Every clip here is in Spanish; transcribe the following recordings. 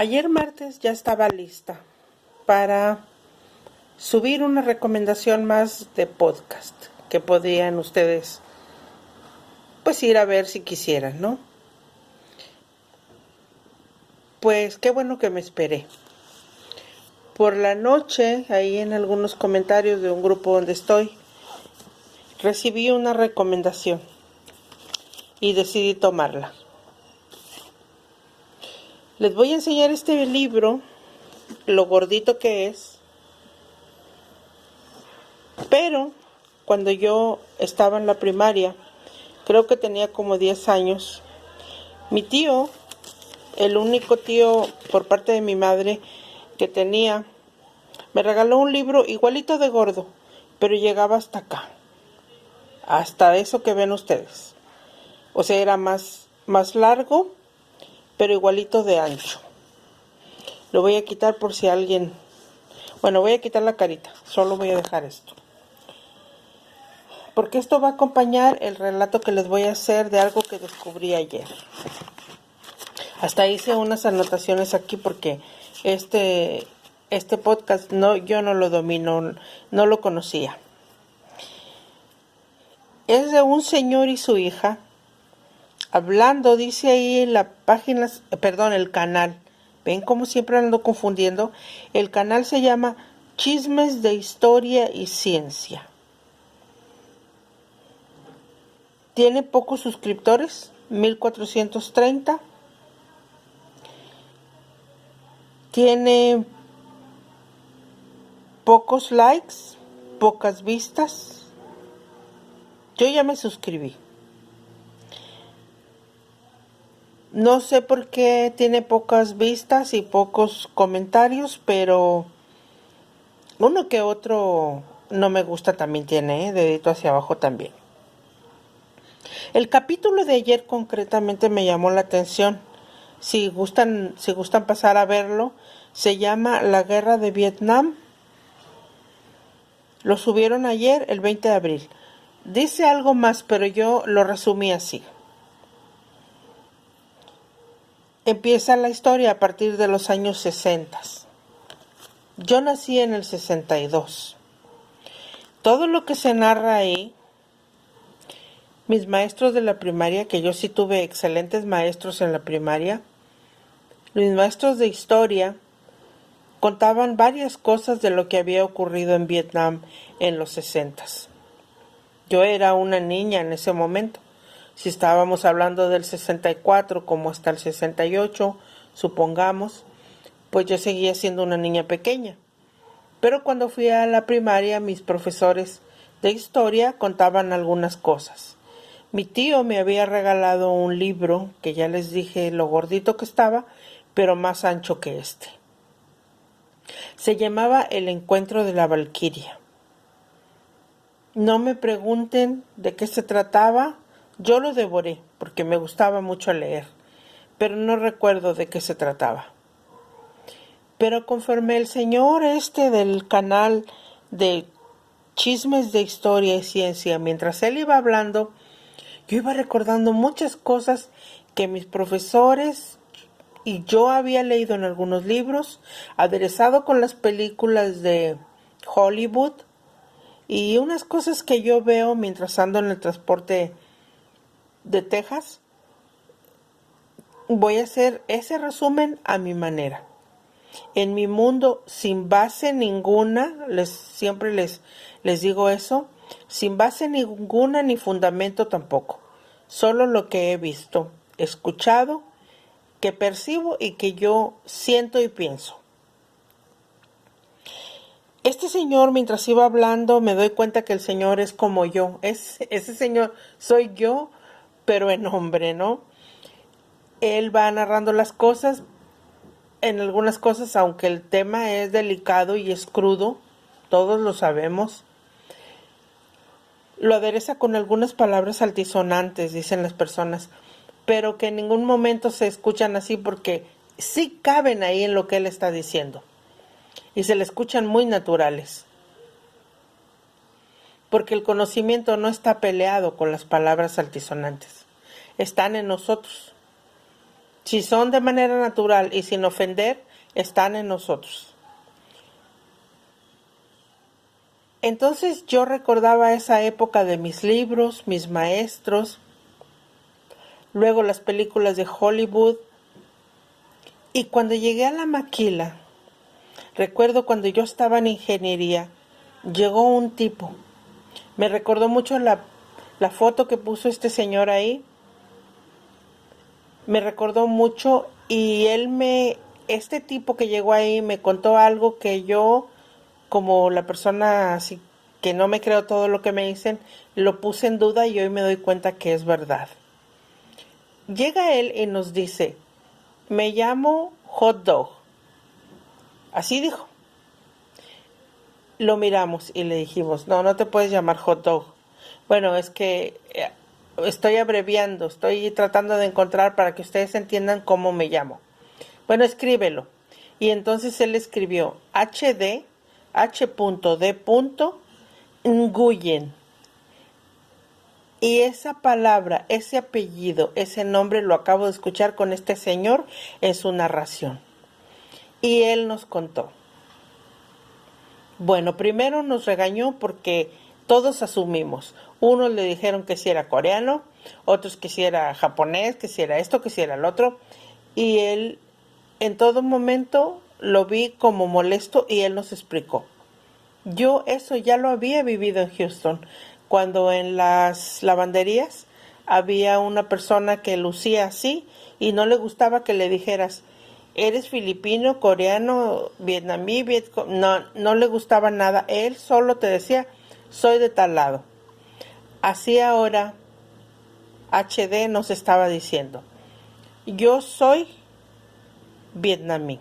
Ayer martes ya estaba lista para subir una recomendación más de podcast que podrían ustedes pues ir a ver si quisieran, ¿no? Pues qué bueno que me esperé. Por la noche, ahí en algunos comentarios de un grupo donde estoy, recibí una recomendación y decidí tomarla. Les voy a enseñar este libro, lo gordito que es, pero cuando yo estaba en la primaria, creo que tenía como 10 años, mi tío, el único tío por parte de mi madre que tenía, me regaló un libro igualito de gordo, pero llegaba hasta acá, hasta eso que ven ustedes. O sea, era más largo, pero igualito de ancho. Lo voy a quitar por si alguien... Bueno, voy a quitar la carita, solo voy a dejar esto. Porque esto va a acompañar el relato que les voy a hacer de algo que descubrí ayer. Hasta hice unas anotaciones aquí porque este podcast yo no lo domino, no lo conocía. Es de un señor y su hija hablando, dice ahí en la página, el canal. ¿Ven cómo siempre ando confundiendo? El canal se llama Chismes de Historia y Ciencia. Tiene pocos suscriptores, 1430. Tiene pocos likes, pocas vistas. Yo ya me suscribí. No sé por qué tiene pocas vistas y pocos comentarios, pero uno que otro no me gusta también tiene, dedito hacia abajo también. El capítulo de ayer concretamente me llamó la atención. Si gustan pasar a verlo, se llama La Guerra de Vietnam. Lo subieron ayer, el 20 de abril. Dice algo más, pero yo lo resumí así. Empieza la historia a partir de los años 60. Yo nací en el 62. Todo lo que se narra ahí, mis maestros de la primaria, que yo sí tuve excelentes maestros en la primaria, mis maestros de historia, contaban varias cosas de lo que había ocurrido en Vietnam en los 60. Yo era una niña en ese momento. Si estábamos hablando del 64 como hasta el 68, supongamos, pues yo seguía siendo una niña pequeña. Pero cuando fui a la primaria, mis profesores de historia contaban algunas cosas. Mi tío me había regalado un libro, que ya les dije lo gordito que estaba, pero más ancho que este. Se llamaba El Encuentro de la Valquiria. No me pregunten de qué se trataba, yo lo devoré porque me gustaba mucho leer, pero no recuerdo de qué se trataba. Pero conforme el señor del canal de Chismes de Historia y Ciencia, mientras él iba hablando, yo iba recordando muchas cosas que mis profesores y yo había leído en algunos libros, aderezado con las películas de Hollywood y unas cosas que yo veo mientras ando en el transporte de Texas. Voy a hacer ese resumen a mi manera. En mi mundo, sin base ninguna, siempre les digo eso, sin base ninguna ni fundamento tampoco. Solo lo que he visto, escuchado, que percibo y que yo siento y pienso. Este señor, mientras iba hablando, me doy cuenta que el señor es como yo. Ese señor soy yo, pero en hombre, ¿no? Él va narrando las cosas, en algunas cosas, aunque el tema es delicado y es crudo, todos lo sabemos, lo adereza con algunas palabras altisonantes, dicen las personas, pero que en ningún momento se escuchan así porque sí caben ahí en lo que él está diciendo y se le escuchan muy naturales. Porque el conocimiento no está peleado con las palabras altisonantes, están en nosotros. Si son de manera natural y sin ofender, están en nosotros. Entonces yo recordaba esa época de mis libros, mis maestros, luego las películas de Hollywood. Y cuando llegué a la maquila, recuerdo cuando yo estaba en ingeniería, llegó un tipo. Me recordó mucho la foto que puso este señor ahí. Me recordó mucho y este tipo que llegó ahí me contó algo que yo, como la persona así que no me creo todo lo que me dicen, lo puse en duda y hoy me doy cuenta que es verdad. Llega él y nos dice, me llamo Hot Dog. Así dijo. Lo miramos y le dijimos, no, no te puedes llamar Hot Dog. Bueno, es que estoy abreviando, estoy tratando de encontrar para que ustedes entiendan cómo me llamo. Bueno, escríbelo. Y entonces él escribió H.D. Nguyen. Y esa palabra, ese apellido, ese nombre lo acabo de escuchar con este señor en su narración. Y él nos contó. Bueno, primero nos regañó porque todos asumimos. Unos le dijeron que si era coreano, otros que si era japonés, que si era esto, que si era el otro. Y él en todo momento lo vi como molesto y él nos explicó. Yo eso ya lo había vivido en Houston, cuando en las lavanderías había una persona que lucía así y no le gustaba que le dijeras, eres filipino, coreano, vietnamí, no, no le gustaba nada. Él solo te decía, soy de tal lado. Así ahora HD nos estaba diciendo, yo soy vietnamí.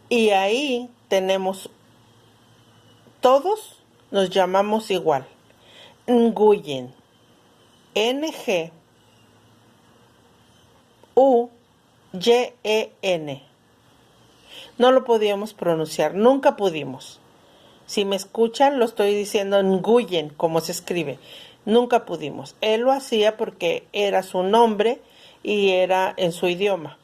Y ahí tenemos, todos nos llamamos igual. Nguyen. N-G-U-Y-E-N. No lo podíamos pronunciar, nunca pudimos. Si me escuchan, lo estoy diciendo Nguyen, como se escribe. Nunca pudimos. Él lo hacía porque era su nombre y era en su idioma.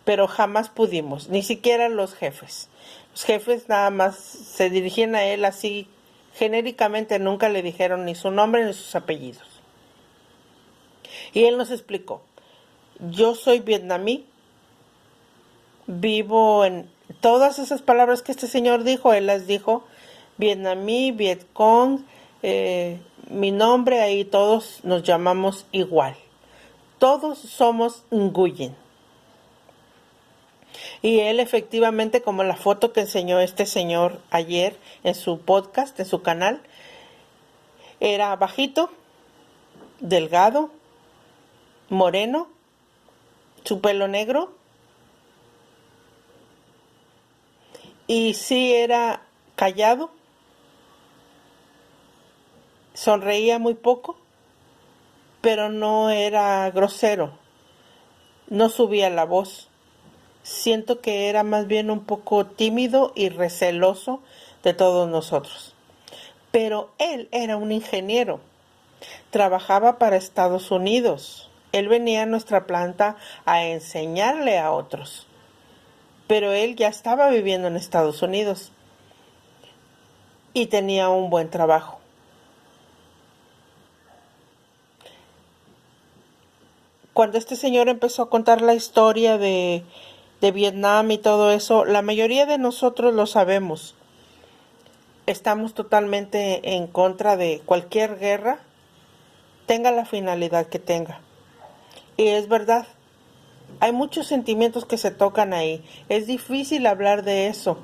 Pero jamás pudimos, ni siquiera los jefes. Los jefes nada más se dirigían a él así genéricamente, nunca le dijeron ni su nombre ni sus apellidos. Y él nos explicó, yo soy vietnamí, vivo en todas esas palabras que este señor dijo, él las dijo, vietnamí, vietcong, mi nombre, ahí todos nos llamamos igual. Todos somos Nguyen. Y él efectivamente, como la foto que enseñó este señor ayer en su podcast, en su canal, era bajito, delgado, moreno, su pelo negro, y sí era callado, sonreía muy poco, pero no era grosero, no subía la voz. Siento que era más bien un poco tímido y receloso de todos nosotros. Pero él era un ingeniero, trabajaba para Estados Unidos. Él venía a nuestra planta a enseñarle a otros. Pero él ya estaba viviendo en Estados Unidos y tenía un buen trabajo. Cuando este señor empezó a contar la historia de Vietnam y todo eso, la mayoría de nosotros lo sabemos. Estamos totalmente en contra de cualquier guerra, tenga la finalidad que tenga. Y es verdad, hay muchos sentimientos que se tocan ahí. Es difícil hablar de eso,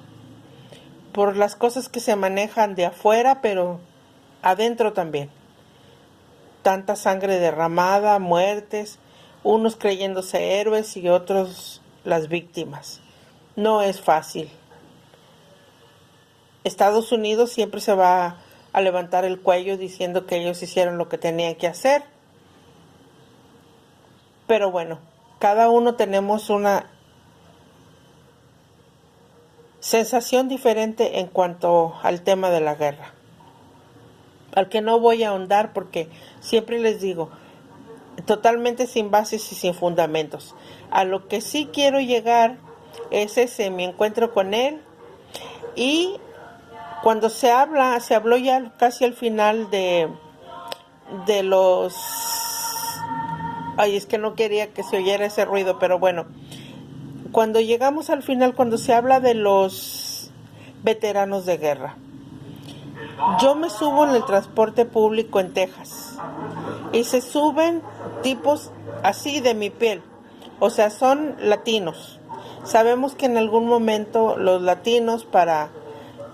por las cosas que se manejan de afuera, pero adentro también. Tanta sangre derramada, muertes, unos creyéndose héroes y otros las víctimas. No es fácil. Estados Unidos siempre se va a levantar el cuello diciendo que ellos hicieron lo que tenían que hacer. Pero bueno, cada uno tenemos una sensación diferente en cuanto al tema de la guerra, al que no voy a ahondar porque siempre les digo, totalmente sin bases y sin fundamentos. A lo que sí quiero llegar es ese mi encuentro con él. Y cuando se habló ya casi al final de los... Ay, es que no quería que se oyera ese ruido, pero bueno, cuando llegamos al final, cuando se habla de los veteranos de guerra, yo me subo en el transporte público en Texas y se suben tipos así de mi piel, o sea, son latinos. Sabemos que en algún momento los latinos, para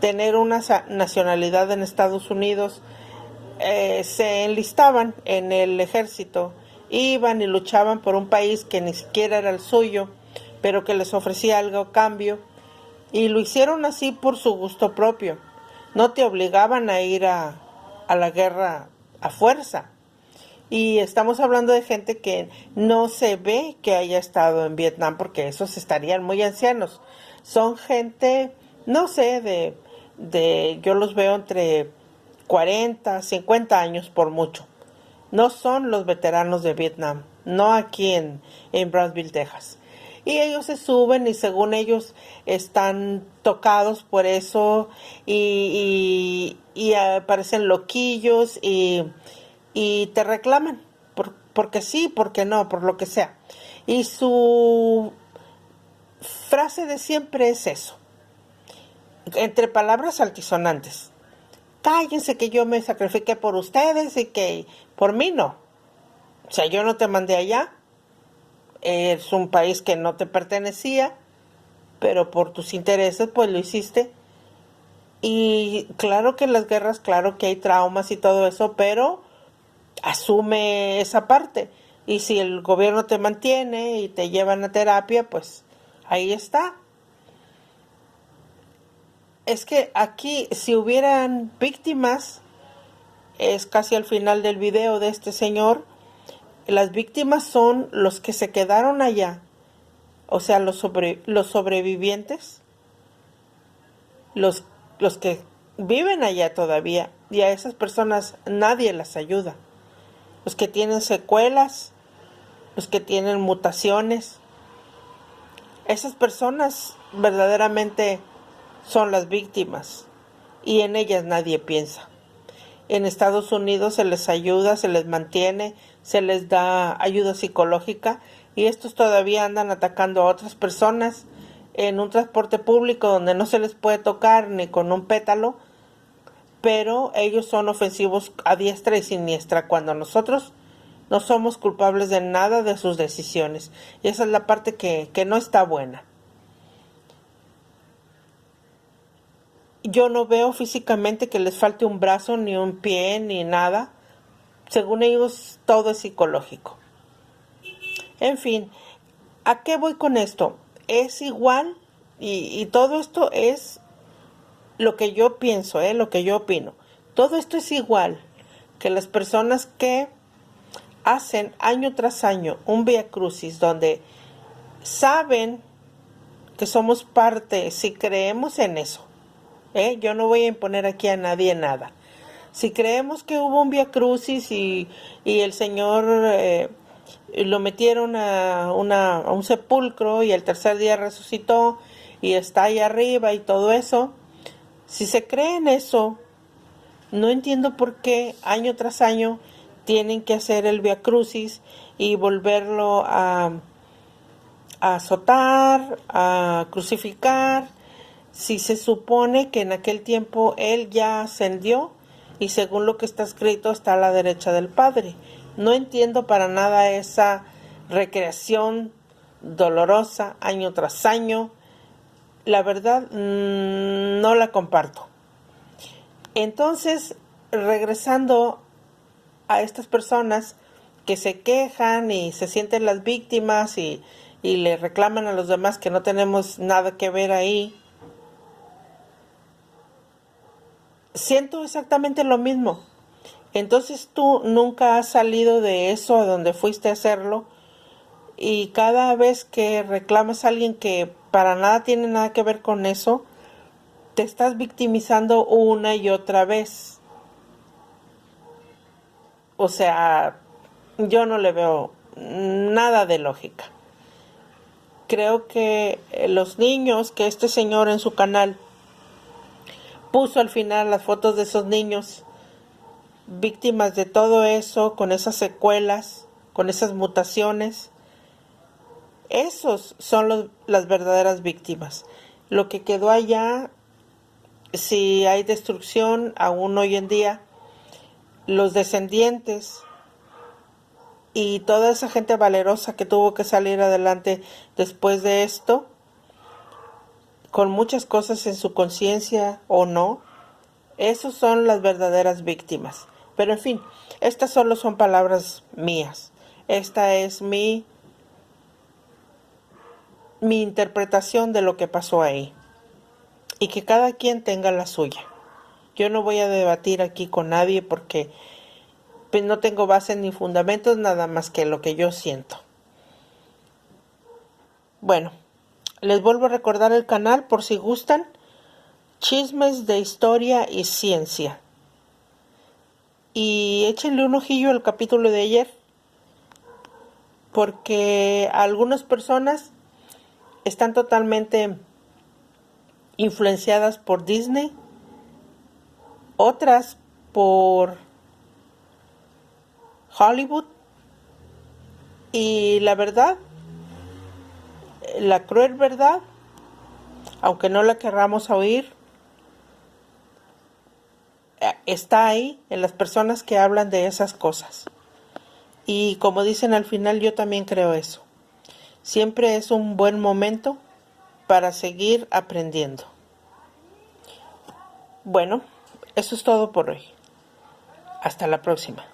tener una nacionalidad en Estados Unidos, se enlistaban en el ejército, iban y luchaban por un país que ni siquiera era el suyo, pero que les ofrecía algo a cambio, y lo hicieron así por su gusto propio. No te obligaban a ir a la guerra a fuerza. Y estamos hablando de gente que no se ve que haya estado en Vietnam, porque esos estarían muy ancianos. Son gente, no sé, yo los veo entre 40, 50 años por mucho. No son los veteranos de Vietnam, no aquí en Brownsville, Texas. Y ellos se suben y según ellos están tocados por eso y parecen loquillos y te reclaman, porque sí, porque no, por lo que sea. Y su frase de siempre es eso, entre palabras altisonantes: cállense que yo me sacrifiqué por ustedes y que por mí no. O sea, yo no te mandé allá, es un país que no te pertenecía, pero por tus intereses pues lo hiciste. Y claro que en las guerras, claro que hay traumas y todo eso, pero asume esa parte. Y si el gobierno te mantiene y te llevan a terapia, pues ahí está. Es que aquí, si hubieran víctimas, es casi al final del video de este señor, las víctimas son los que se quedaron allá, o sea, los sobrevivientes, los, los que viven allá todavía, y a esas personas nadie las ayuda. Los que tienen secuelas, los que tienen mutaciones, esas personas verdaderamente son las víctimas y en ellas nadie piensa. En Estados Unidos se les ayuda, se les mantiene, se les da ayuda psicológica y estos todavía andan atacando a otras personas en un transporte público donde no se les puede tocar ni con un pétalo, pero ellos son ofensivos a diestra y siniestra cuando nosotros no somos culpables de nada de sus decisiones. Y esa es la parte que no está buena. Yo no veo físicamente que les falte un brazo, ni un pie, ni nada. Según ellos, todo es psicológico. En fin, ¿a qué voy con esto? Es igual, y todo esto es lo que yo pienso, lo que yo opino. Todo esto es igual que las personas que hacen año tras año un Vía Crucis donde saben que somos parte, si creemos en eso. Yo no voy a imponer aquí a nadie nada. Si creemos que hubo un Vía Crucis y el Señor lo metieron a un sepulcro y el tercer día resucitó y está ahí arriba y todo eso, si se cree en eso, no entiendo por qué año tras año tienen que hacer el Vía Crucis y volverlo a azotar, a crucificar, si se supone que en aquel tiempo Él ya ascendió y según lo que está escrito está a la derecha del Padre. No entiendo para nada esa recreación dolorosa año tras año. La verdad, no la comparto. Entonces, regresando a estas personas que se quejan y se sienten las víctimas y le reclaman a los demás que no tenemos nada que ver ahí, siento exactamente lo mismo. Entonces tú nunca has salido de eso a donde fuiste a hacerlo y cada vez que reclamas a alguien que para nada tiene nada que ver con eso, te estás victimizando una y otra vez. O sea, yo no le veo nada de lógica. Creo que los niños que este señor en su canal puso al final, las fotos de esos niños víctimas de todo eso, con esas secuelas, con esas mutaciones, esos son las verdaderas víctimas. Lo que quedó allá, si hay destrucción aún hoy en día, los descendientes y toda esa gente valerosa que tuvo que salir adelante después de esto, con muchas cosas en su conciencia o no, esos son las verdaderas víctimas. Pero en fin, estas solo son palabras mías. Esta es mi interpretación de lo que pasó ahí. Y que cada quien tenga la suya. Yo no voy a debatir aquí con nadie porque pues, no tengo base ni fundamentos, nada más que lo que yo siento. Bueno, les vuelvo a recordar el canal por si gustan. Chismes de historia y ciencia. Y échenle un ojillo al capítulo de ayer, porque algunas personas están totalmente influenciadas por Disney, otras por Hollywood, y la verdad, la cruel verdad, aunque no la querramos oír, está ahí en las personas que hablan de esas cosas. Y como dicen al final, yo también creo eso. Siempre es un buen momento para seguir aprendiendo. Bueno, eso es todo por hoy. Hasta la próxima.